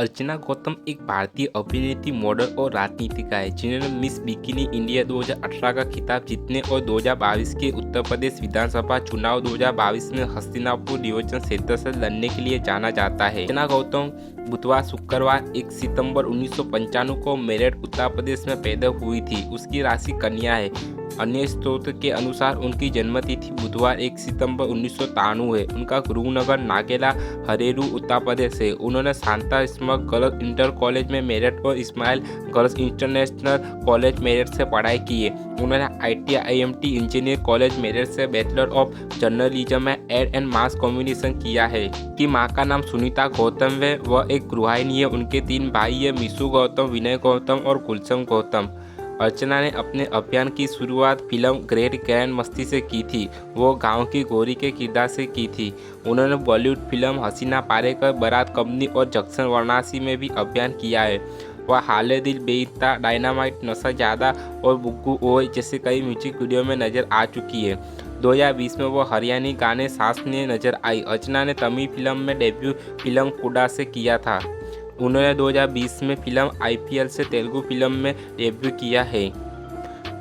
अर्चना गौतम एक भारतीय अभिनेत्री, मॉडल और राजनीतिका है जिन्होंने मिस बिकिनी इंडिया 2018 का खिताब जीतने और 2022 के उत्तर प्रदेश विधानसभा चुनाव 2022 में हस्तिनापुर निर्वाचन क्षेत्र से लड़ने के लिए जाना जाता है। अर्चना गौतम बुधवार शुक्रवार 1 सितंबर 1995 को मेरठ उत्तर प्रदेश में पैदा हुई थी। उसकी राशि कन्या है। अन्य स्रोत के अनुसार उनकी जन्मतिथि बुधवार 1 सितंबर 1993 है। उनका गुरुनगर नागेला हरेरू उत्तर प्रदेश है। उन्होंने शांता स्मग गर्ल्स इंटर कॉलेज में मेरठ और Ismail girls international college Meerut से पढ़ाई की है। उन्होंने IIT इंजीनियर कॉलेज मेरठ से बैचलर ऑफ जर्नलिज्म में एड एंड मास कम्युनिकेशन किया है। उनकी मां का नाम सुनीता गौतम है। वह एक गृहिणी है। उनके 3 भाई है, मिशु गौतम, विनय गौतम और कुलसम गौतम। अर्चना ने अपने अभियान की शुरुआत फिल्म ग्रेट ग्रैंड मस्ती से की थी। वो गांव की गौरी के किरदार से की थी। उन्होंने बॉलीवुड फिल्म हसीना पारेकर, बारात कंपनी और जंक्शन वाराणसी में भी अभियान किया है। वह हाले दिल बेइंता, डायनामाइट, नशा ज़्यादा और बुग्गू ओए जैसे कई म्यूजिक वीडियो में नजर आ चुकी है। 2020 में वो हरियाणवी गाने सांस में नजर आई। अर्चना ने तमिल फिल्म में डेब्यू फिल्म कुडा से किया था। उन्होंने 2020 में फिल्म IPL से तेलुगु फिल्म में डेब्यू किया है।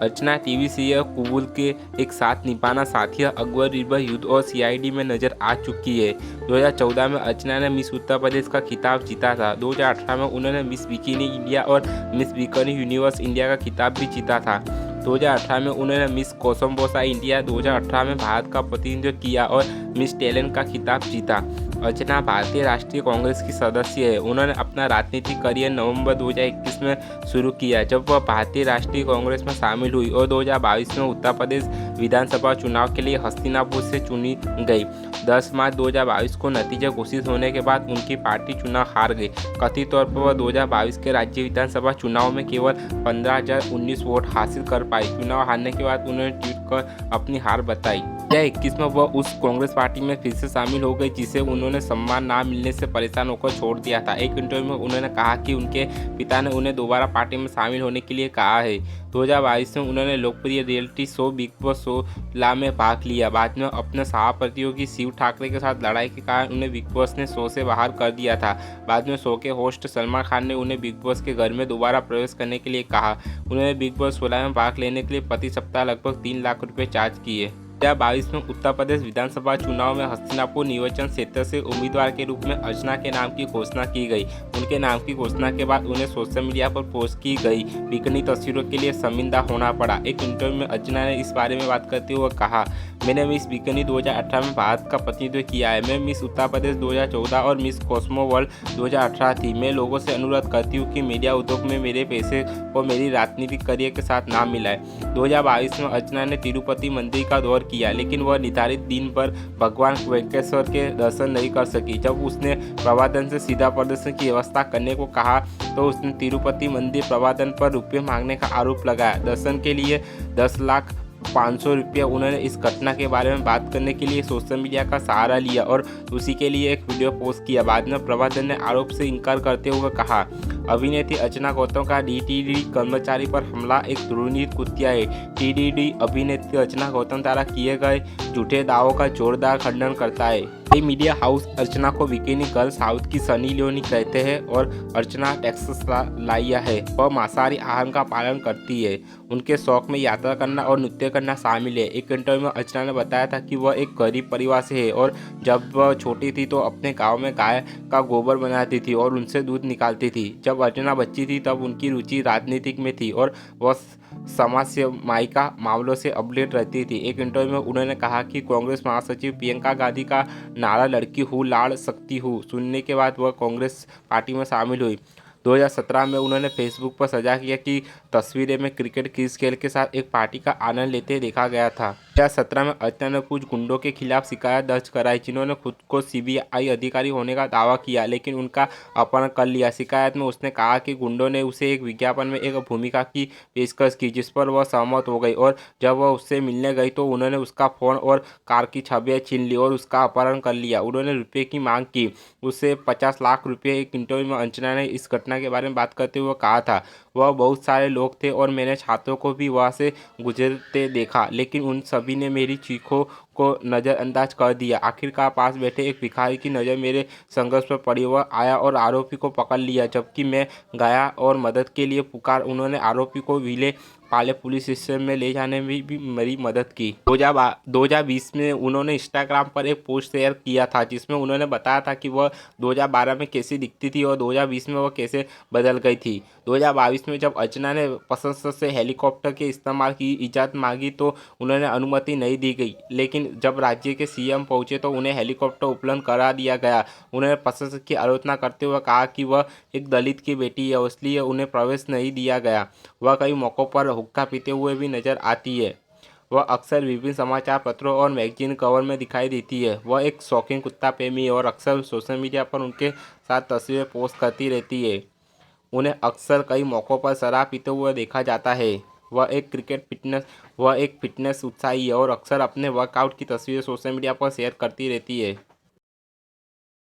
अर्चना टीवी सीरियल कुबूल के एक साथ निभाना साथी अकबर रिबर युद्ध और CID में नजर आ चुकी है। 2014 में अर्चना ने मिस उत्तर प्रदेश का खिताब जीता था। 2018 में उन्होंने मिस बिकिनी इंडिया और मिस बिकिनी यूनिवर्स इंडिया का खिताब भी जीता था। 2018 में उन्होंने मिस कोसमबोसा इंडिया 2018 में भारत का प्रतिनिधित्व किया और मिस टैलेंट का खिताब जीता। अर्चना भारतीय राष्ट्रीय कांग्रेस की सदस्य है। उन्होंने अपना राजनीतिक करियर नवंबर 2021 में शुरू किया, जब वह भारतीय राष्ट्रीय कांग्रेस में शामिल हुई और 2022 में उत्तर प्रदेश विधानसभा चुनाव के लिए हस्तिनापुर से चुनी गई। 10 मार्च 2022 को नतीजा घोषित होने के बाद उनकी पार्टी चुनाव हार गई। कथित तौर पर वह 2022 के राज्य विधानसभा चुनाव में केवल 15,019 वोट हासिल कर पाई। चुनाव हारने के बाद उन्होंने ट्वीट कर अपनी हार बताई। 2021 में वह उस कांग्रेस पार्टी में फिर से शामिल हो गई जिसे उन्होंने सम्मान ना मिलने से परेशान होकर छोड़ दिया था। एक इंटरव्यू में उन्होंने कहा कि उनके पिता ने उन्हें दोबारा पार्टी में शामिल होने के लिए कहा है। 2022 में उन्होंने लोकप्रिय रियलिटी शो बिग बॉस 16 में भाग लिया। बाद में अपने सहप्रतियोगी शिव ठाकरे के साथ लड़ाई के कारण उन्हें बिग बॉस ने शो से बाहर कर दिया था। बाद में शो के होस्ट सलमान खान ने उन्हें बिग बॉस के घर में दोबारा प्रवेश करने के लिए कहा। उन्होंने बिग बॉस 16 में भाग लेने के लिए प्रति सप्ताह लगभग 3 लाख रुपये चार्ज किए। 2022 में उत्तर प्रदेश विधानसभा चुनाव में हस्तिनापुर निर्वाचन क्षेत्र से उम्मीदवार के रूप में अर्चना के नाम की घोषणा की गई। उनके नाम की घोषणा के बाद उन्हें सोशल मीडिया पर पोस्ट की गई बिकनी तस्वीरों के लिए शर्मिंदा होना पड़ा। एक इंटरव्यू में अर्चना ने इस बारे में बात करते हुए कहा, मैंने मिस बिकनी 2018 में भारत का प्रतिनिधित्व किया है। मैं मिस उत्तर प्रदेश 2014 और मिस कॉस्मो वर्ल्ड 2018 थी। मैं लोगों से अनुरोध करती हूँ कि मीडिया उद्योग में मेरे पैसे को मेरी राजनीतिक करियर के साथ ना मिलाए। 2022 में अर्चना ने तिरुपति मंदिर का दौरा किया, लेकिन वह निर्धारित दिन पर भगवान वेंकटेश्वर के दर्शन नहीं कर सकी। जब उसने प्रबंधन से सीधा प्रदर्शन की व्यवस्था करने को कहा तो उसने तिरुपति मंदिर प्रबंधन पर रुपये मांगने का आरोप लगाया। दर्शन के लिए 10,500,000 रुपये। उन्होंने इस घटना के बारे में बात करने के लिए सोशल मीडिया का सहारा लिया और उसी के लिए एक वीडियो पोस्ट किया। बाद में प्रबंधन ने आरोप से इनकार करते हुए कहा, अभिनेत्री अर्चना गौतम का DTD कर्मचारी पर हमला एक दुर्नीति कृत्य है। TDD अभिनेत्री अर्चना गौतम द्वारा किए गए झूठे दावों का जोरदार खंडन करता है। कई मीडिया हाउस अर्चना को बिकिनी गर्ल साउथ की सनी लियोनी कहते हैं और अर्चना टेक्सास लाइया है। वह मांसाहारी आहार का पालन करती है। उनके शौक में यात्रा करना और नृत्य करना शामिल है। एक इंटरव्यू में अर्चना ने बताया था कि वह एक गरीब परिवार से है और जब वह छोटी थी तो अपने गांव में गाय का गोबर बनाती थी और उनसे दूध निकालती थी। जब अर्चना बच्ची थी तब उनकी रुचि राजनीतिक में थी और वह समाज से मायका मामलों से अपडेट रहती थी। एक इंटरव्यू में उन्होंने कहा कि कांग्रेस महासचिव प्रियंका गांधी का नारा लड़की हूँ लाड़ सकती हूँ सुनने के बाद वह कांग्रेस पार्टी में शामिल हुई। 2017 में उन्होंने फेसबुक पर साझा किया कि तस्वीरें में क्रिकेट क्रिस गेल के साथ एक पार्टी का आनंद लेते देखा गया था। 2017 में अर्चना ने कुछ गुंडों के खिलाफ शिकायत दर्ज कराई जिन्होंने खुद को CBI अधिकारी होने का दावा किया, लेकिन उनका अपहरण कर लिया। शिकायत में उसने कहा कि गुंडों ने उसे एक विज्ञापन में एक भूमिका की पेशकश की जिस पर वह सहमत हो गई और जब वह उससे मिलने गई तो उन्होंने उसका फ़ोन और कार की छवियां छीन ली और उसका अपहरण कर लिया। उन्होंने रुपये की मांग की, उससे 50 लाख रुपये। एक इंटरव्यू में अर्चना ने इस घटना के बारे में बात करते हुए कहा था, वह बहुत सारे लोग थे और मैंने छात्रों को भी वहाँ से गुजरते देखा, लेकिन उन सभी ने मेरी चीखों को नज़रअंदाज कर दिया। आखिरकार पास बैठे एक भिखारी की नज़र मेरे संघर्ष पर पड़ी। वह आया और आरोपी को पकड़ लिया, जबकि मैं गया और मदद के लिए पुकार। उन्होंने आरोपी को विले पाले पुलिस स्टेशन में ले जाने में भी मेरी मदद की। 2020 में उन्होंने इंस्टाग्राम पर एक पोस्ट शेयर किया था, जिसमें उन्होंने बताया था कि वह 2012 में कैसी दिखती थी और 2020 में वह कैसे बदल गई थी। 2022 में जब अर्चना ने प्रशंसक से हेलीकॉप्टर के इस्तेमाल की इजाज़त मांगी तो उन्हें अनुमति नहीं दी गई, लेकिन जब राज्य के सीएम पहुंचे तो उन्हें हेलीकॉप्टर उपलब्ध करा दिया गया। उन्होंने प्रशंसक की आलोचना करते हुए कहा कि वह एक दलित की बेटी है, इसलिए उन्हें प्रवेश नहीं दिया गया। वह कई मौक़ों पर हुक्का पीते हुए भी नजर आती है। वह अक्सर विभिन्न समाचार पत्रों और मैगजीन कवर में दिखाई देती है। वह एक शौकीन कुत्ता प्रेमी है और अक्सर सोशल मीडिया पर उनके साथ तस्वीरें पोस्ट करती रहती है। उन्हें अक्सर कई मौक़ों पर शराब पीते हुए देखा जाता है। वह एक फिटनेस उत्साही है और अक्सर अपने वर्कआउट की तस्वीरें सोशल मीडिया पर शेयर करती रहती है।